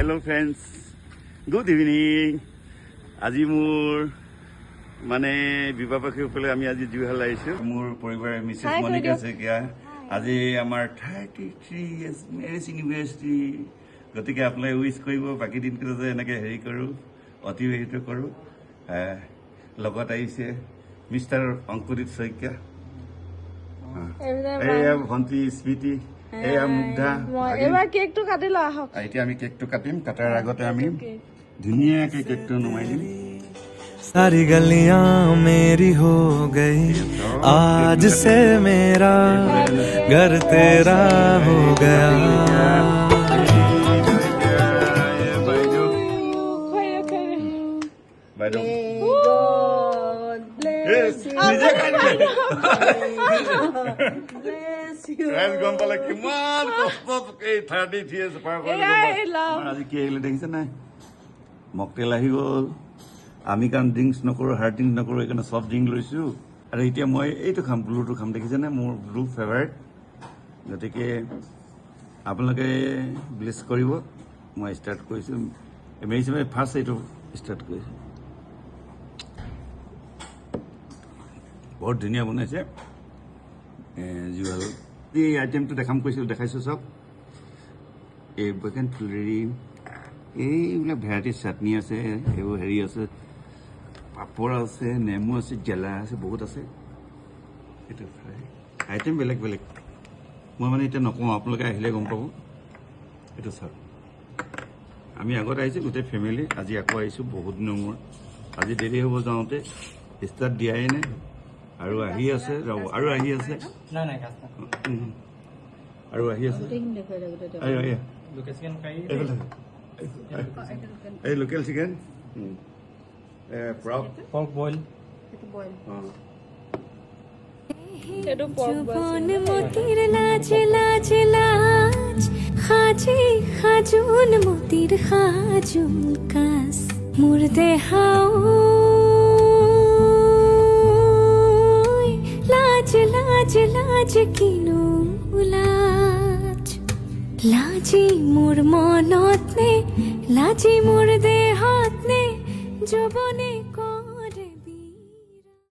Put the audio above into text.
hello friends good evening आज मोर माने विवाहबार्षिक उपलक्षे आमी आज जुहाल आइছো मोर परिवार मिसेस मनिका सेकिया आज आमार 33 इयर्स मैरिज एनिवर्सरी गतिके आपले उइश करिब बाकी दिन जे एनेके हेरि करू अतिबाहित करू लगत आइছে मिस्टर अंकुरित शइकिया एया भंती स्मृति एया मुग्धा एबार केकটো কাটি ল আহক এতিয়া আমি কেকটো কাটিম কাটাৰ আগতে আমি ধুনীয়াকে কেকটো নমাই দিম सारी गलियां मेरी हो गई आज से मेरा घर तेरा हो गया গম পালে কিমান কষ্টত এই 33 ইয়াৰ্স পাৰ কৰিলো আজি কি আহিলে দেখিছে নাই মকটেল আহি গ'ল আমি কাৰণ ড্ৰিংকছ নকৰোঁ হাৰ্ড ড্ৰিংকছ নকৰোঁ এইকাৰণে চফ্ট ড্ৰিংক লৈছোঁ আৰু এতিয়া মই এইটো খাম ব্লুটো খাম দেখিছেনে মোৰ ব্লু ফেভাৰিট গতিকে আপোনালোকে ব্লেছ কৰিব মই ষ্টাৰ্ট কৰিছোঁ মেৰিছে মই ফাৰ্ষ্ট এইটো ষ্টাৰ্ট কৰিছোঁ বহুত ধুনীয়া বনাইছে জুহাল এই আইটেমটো দেখাম কৈছিলোঁ দেখাইছোঁ চব এই বকেন ফুলেৰি এইবিলাক ভেৰাইটিজ চাটনি আছে এইবোৰ হেৰি আছে পাপড় আছে নেমু আছে জেলা আছে বহুত আছে এইটো আইটেম বেলেগ বেলেগ মই মানে এতিয়া নকওঁ আপোনালোকে আহিলে গম পাব এইটো চাওক আমি আগত আহিছোঁ গোটেই ফেমিলি আজি আকৌ আহিছোঁ বহুত দিনৰ মূৰত আজি দেৰি হ'ব যাওঁতে ষ্টাৰ্ট দিয়াই নাই আৰু আহি আছে যাব আৰু আহি আছে আৰু আহি আছে এই লোকেল চিকেন pork boil এটো পৰ্ক বইল मोतीर लाज लाज लाज खाजी खाजून मोतीर खाजून कास मुर्दे हाओ लाज लाज लाज किनु लाज लाजी मोर मनत ने लाजी मोर देहत ने जबने को